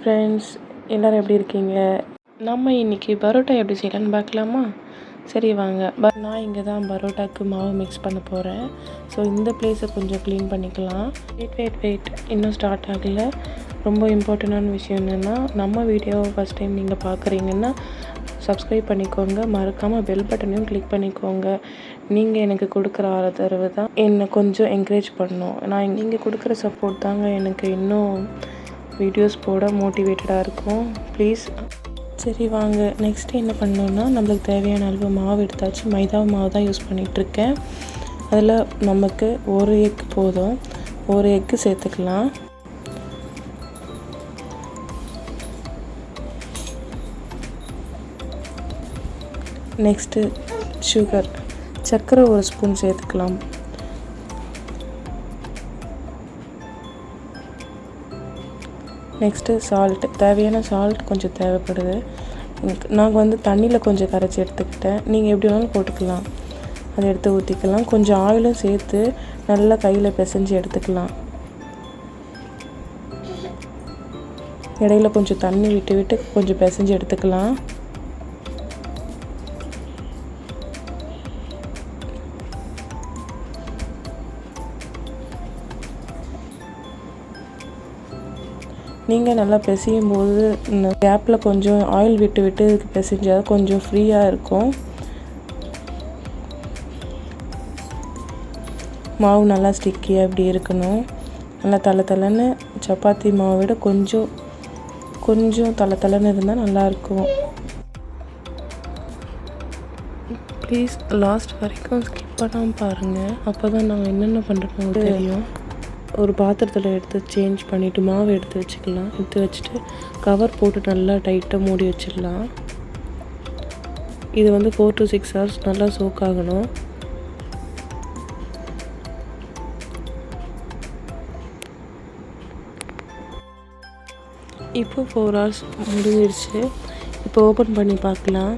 Friends, எல்லோரும் எப்படி இருக்கீங்க? நம்ம இன்றைக்கி பரோட்டா எப்படி செய்யலான்னு பார்க்கலாமா? சரி வாங்க. நான் இங்கே தான் பரோட்டாவுக்கு மாவு மிக்ஸ் பண்ண போகிறேன். ஸோ இந்த பிளேஸை கொஞ்சம் க்ளீன் பண்ணிக்கலாம். வெயிட் இன்னும் ஸ்டார்ட் ஆகலை. ரொம்ப இம்பார்ட்டண்டான விஷயம் என்னென்னா, நம்ம வீடியோவை ஃபஸ்ட் டைம் நீங்கள் பார்க்குறீங்கன்னா சப்ஸ்கிரைப் பண்ணிக்கோங்க. மறக்காமல் பெல் பட்டனையும் கிளிக் பண்ணிக்கோங்க. நீங்கள் எனக்கு கொடுக்குற ஆதரவு தான் என்னை கொஞ்சம் என்கரேஜ் பண்ணணும். நீங்கள் கொடுக்குற சப்போர்ட் தாங்க எனக்கு இன்னும் வீடியோஸ் போட மோட்டிவேட்டடாக இருக்கும். ப்ளீஸ். சரி வாங்க, நெக்ஸ்ட்டு என்ன பண்ணணுன்னா, நம்மளுக்கு தேவையான அளவு மாவு எடுத்தாச்சு. மைதா மாவு தான் யூஸ் பண்ணிகிட்ருக்கேன். அதில் நமக்கு ஒரு எக் போதும். ஒரு எக்கு சேர்த்துக்கலாம். நெக்ஸ்ட்டு சுகர், சர்க்கரை ஒரு ஸ்பூன் சேர்த்துக்கலாம். நெக்ஸ்ட்டு சால்ட்டு, தேவையான சால்ட் கொஞ்சம் தேவைப்படுது. நாங்கள் வந்து தண்ணியில் கொஞ்சம் கரைச்சி எடுத்துக்கிட்டேன். நீங்கள் எப்படி வேணாலும் போட்டுக்கலாம். அதை எடுத்து ஊற்றிக்கலாம். கொஞ்சம் ஆயிலும் சேர்த்து நல்லா கையில் பிசைஞ்சு எடுத்துக்கலாம். இடையில கொஞ்சம் தண்ணி விட்டு கொஞ்சம் பிசைஞ்சு எடுத்துக்கலாம். நீங்கள் நல்லா பிசையும் போது இந்த கேப்பில் கொஞ்சம் ஆயில் விட்டு பிசைஞ்சால் கொஞ்சம் ஃப்ரீயாக இருக்கும். மாவு நல்லா ஸ்டிக்கியாக இப்படி இருக்கணும். நல்லா தலை சப்பாத்தி மாவை விட கொஞ்சம் தலை இருந்தால் நல்லாயிருக்கும். ப்ளீஸ் லாஸ்ட் வரைக்கும் ஸ்கிப் பண்ணாமல் பாருங்கள். அப்போ தான் நாங்கள் என்னென்ன பண்ணுறோம் தெரியும். ஒரு பாத்திரத்தில் எடுத்து சேஞ்ச் பண்ணிவிட்டு மாவு எடுத்து வச்சுக்கலாம். எடுத்து வச்சுட்டு கவர் போட்டு நல்லா டைட்டாக மூடி வச்சிடலாம். இது வந்து 4 to 6 hours நல்லா சோக் ஆகணும். இப்போ 4 hours முடிஞ்சிடுச்சு. இப்போ ஓப்பன் பண்ணி பார்க்கலாம்.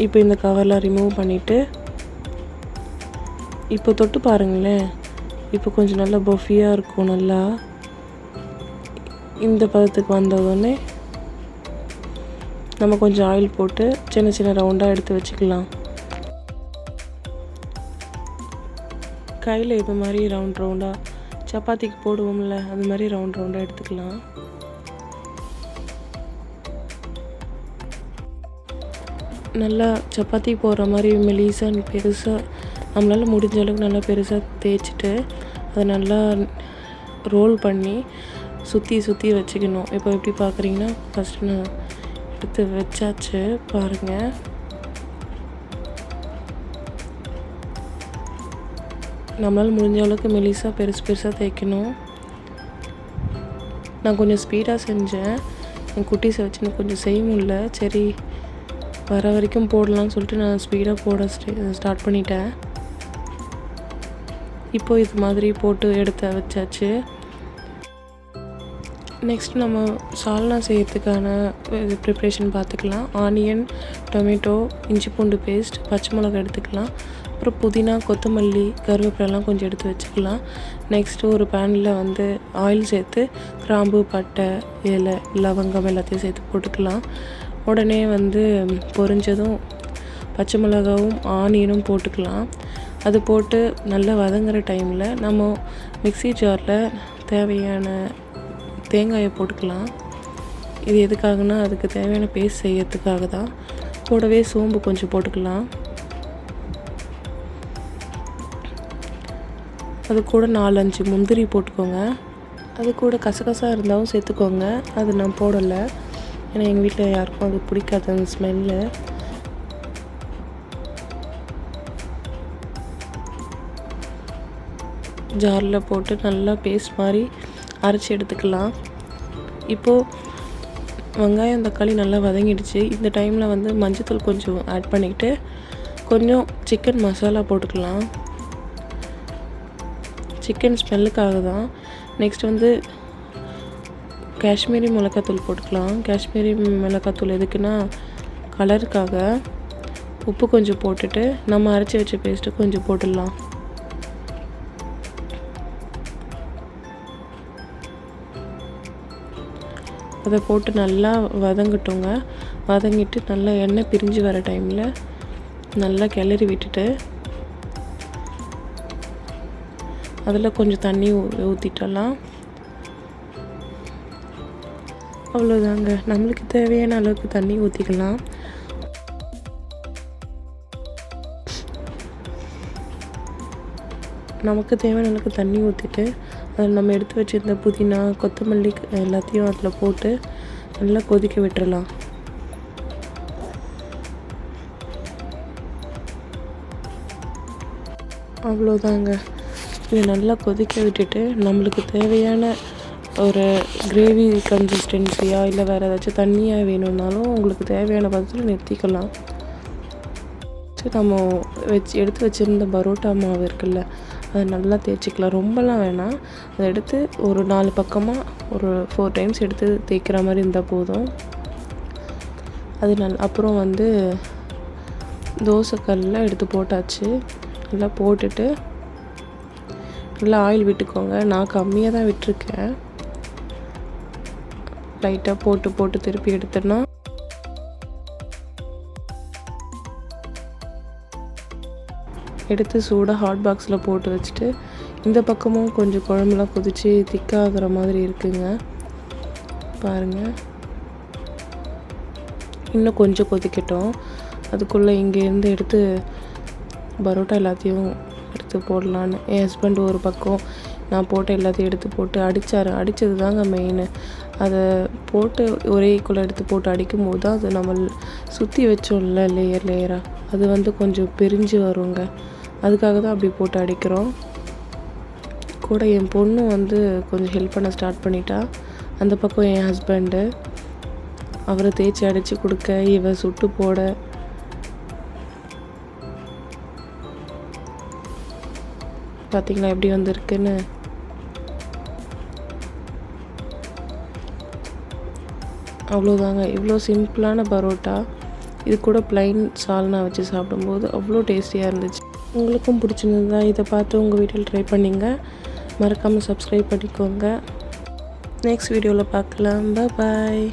இப்போ இந்த கவர்லாம் ரிமூவ் பண்ணிவிட்டு இப்போ தொட்டு பாருங்களேன். இப்போ கொஞ்சம் நல்லா பஃபியாக இருக்கும். நல்லா இந்த பதத்துக்கு வந்தவுடனே நம்ம கொஞ்சம் ஆயில் போட்டு சின்ன ரவுண்டாக எடுத்து வச்சுக்கலாம். கையில் இது மாதிரி ரவுண்டாக சப்பாத்திக்கு போடுவோம்ல, அது மாதிரி ரவுண்டாக எடுத்துக்கலாம். நல்லா சப்பாத்தி போடுற மாதிரி மெலிசாக பெருசாக நம்மளால் முடிஞ்ச அளவுக்கு நல்லா பெருசாக தேய்ச்சிட்டு அதை நல்லா ரோல் பண்ணி சுற்றி வச்சுக்கணும். இப்போ எப்படி பார்க்குறீங்கன்னா, ஃபஸ்ட்டு நான் எடுத்து வச்சாச்சு பாருங்கள். நம்மளால் முடிஞ்ச அளவுக்கு மெலிசாக பெருசாக தேய்க்கணும். நான் கொஞ்சம் ஸ்பீடாக செஞ்சேன். என் குட்டீஸை வச்சு கொஞ்சம் செய்ய முடியல. சரி வர வரைக்கும் போடலான்னு சொல்லிட்டு நான் ஸ்பீடாக போட ஸ்டார்ட் பண்ணிட்டேன். இப்போது இது மாதிரி போட்டு எடுத்து வச்சாச்சு. நெக்ஸ்ட் நம்ம சால்னா செய்யறதுக்கான ப்ரிப்ரேஷன் பார்த்துக்கலாம். ஆனியன், டொமேட்டோ, இஞ்சி பூண்டு பேஸ்ட், பச்சை மிளகாய் எடுத்துக்கலாம். அப்புறம் புதினா, கொத்தமல்லி, கருவேப்பிலெல்லாம் கொஞ்சம் எடுத்து வச்சுக்கலாம். நெக்ஸ்ட்டு ஒரு பேனில் வந்து ஆயில் சேர்த்து கிராம்பு, பட்டை, இலை, லவங்கம் எல்லாத்தையும் சேர்த்து போட்டுக்கலாம். உடனே வந்து பொரிஞ்சதும் பச்சை மிளகாவும் ஆனியனும் போட்டுக்கலாம். அது போட்டு நல்லா வதங்குற டைமில் நம்ம மிக்ஸி ஜாரில் தேவையான தேங்காயை போட்டுக்கலாம். இது எதுக்காகனா, அதுக்கு தேவையான பேஸ்ட் செய்யறதுக்காக தான். கூடவே சோம்பு கொஞ்சம் போட்டுக்கலாம். அது கூட 4-5 முந்திரி போட்டுக்கோங்க. அது கூட கசகசா இருந்தாலும் சேர்த்துக்கோங்க. அது நான் போடலை, ஏன்னா எங்கள் வீட்டில் யாருக்கும் அது பிடிக்காது அந்த ஸ்மெல்லு. ஜாரில் போட்டு நல்லா பேஸ்ட் மாதிரி அரைச்சி எடுத்துக்கலாம். இப்போது வெங்காயம், தக்காளி நல்லா வதங்கிடுச்சு. இந்த டைமில் வந்து மஞ்சத்தூள் கொஞ்சம் ஆட் பண்ணிக்கிட்டு கொஞ்சம் சிக்கன் மசாலா போட்டுக்கலாம். சிக்கன் ஸ்மெல்லுக்காக தான். நெக்ஸ்ட் வந்து காஷ்மீரி மிளகாத்தூள் போட்டுக்கலாம். காஷ்மீரி மிளகாத்தூள் எதுக்குன்னா கலருக்காக. உப்பு கொஞ்சம் போட்டுட்டு நம்ம அரைச்சி வச்ச பேஸ்ட்டு கொஞ்சம் போட்டுடலாம். அதை போட்டு நல்லா வதங்கட்டுங்க. வதங்கிட்டு நல்லா எண்ணெய் பிரிஞ்சு வர டைமில் நல்லா கிளறி விட்டுட்டு அதில் கொஞ்சம் தண்ணி ஊற்றிட்டலாம். அவ்வளோதாங்க. நம்மளுக்கு தேவையான அளவுக்கு தண்ணி ஊற்றிக்கலாம். நமக்கு தேவையான அளவுக்கு தண்ணி ஊற்றிட்டு அதில் நம்ம எடுத்து வச்சுருந்த புதினா, கொத்தமல்லி எல்லாத்தையும் அதில் போட்டு நல்லா கொதிக்க விட்டுறலாம். அவ்வளோதாங்க. இதை நல்லா கொதிக்க விட்டுட்டு நம்மளுக்கு தேவையான ஒரு கிரேவி கன்சிஸ்டன்சியாக இல்லை வேறு ஏதாச்சும் தண்ணியாக வேணும்னாலும் உங்களுக்கு தேவையான பதத்தில் நிறுத்திக்கலாம். நம்ம எடுத்து வச்சுருந்த பரோட்டா மாவு இருக்குல்ல, அதை நல்லா தேய்ச்சிக்கலாம். ரொம்பலாம் வேணாம். அதை எடுத்து ஒரு 4 பக்கமாக ஒரு 4 டைம்ஸ் எடுத்து தேய்க்கிற மாதிரி இருந்தால் போதும். அது அப்புறம் தோசைக்கல்லில் எடுத்து போட்டாச்சு. நல்லா போட்டுட்டு நல்லா ஆயில் விட்டுக்கோங்க. நான் கம்மியாக தான் விட்டுருக்கேன். லைட்டாக போட்டு திருப்பி எடுத்தோன்னா எடுத்து சூடாக ஹாட் பாக்ஸில் போட்டு வச்சுட்டு இந்த பக்கமும் கொஞ்சம் குழம்புலாம் கொதித்து திக்காகிற மாதிரி இருக்குங்க. பாருங்கள், இன்னும் கொஞ்சம் கொதிக்கட்டும். அதுக்குள்ளே இங்கேருந்து எடுத்து பரோட்டா எல்லாத்தையும் எடுத்து போடலான்னு என் ஹஸ்பண்ட் ஒரு பக்கம், நான் போட்ட எல்லாத்தையும் எடுத்து போட்டு அடித்தது தாங்க மெயின். அதை போட்டு ஒரே ஈக்குவலாக எடுத்து போட்டு அடிக்கும்போது தான் அது நம்ம சுற்றி வச்சோம்ல லேயராக, அது கொஞ்சம் பிரிஞ்சு வருங்க. அதுக்காக தான் அப்படி போட்டு அடிக்கிறோம். கூட என் பொண்ணு கொஞ்சம் ஹெல்ப் பண்ண ஸ்டார்ட் பண்ணிட்டா. அந்த பக்கம் என் ஹஸ்பண்டு அவரை தேய்ச்சி அடித்து கொடுக்க, இவ சுட்டு போட. பார்த்திங்களா எப்படி வந்திருக்குன்னு. அவ்வளோதாங்க. இவ்வளோ சிம்பிளான பரோட்டா. இது கூட ப்ளைன் சால்னா வச்சு சாப்பிடும்போது அவ்வளோ டேஸ்டியாக இருந்துச்சு. உங்களுக்கும் பிடிச்சிருந்ததா? இதை பார்த்து உங்கள் வீட்டில் ட்ரை பண்ணிங்க. மறக்காமல் சப்ஸ்கிரைப் பண்ணிக்கோங்க. நெக்ஸ்ட் வீடியோவில் பார்க்கலாம். பாய்.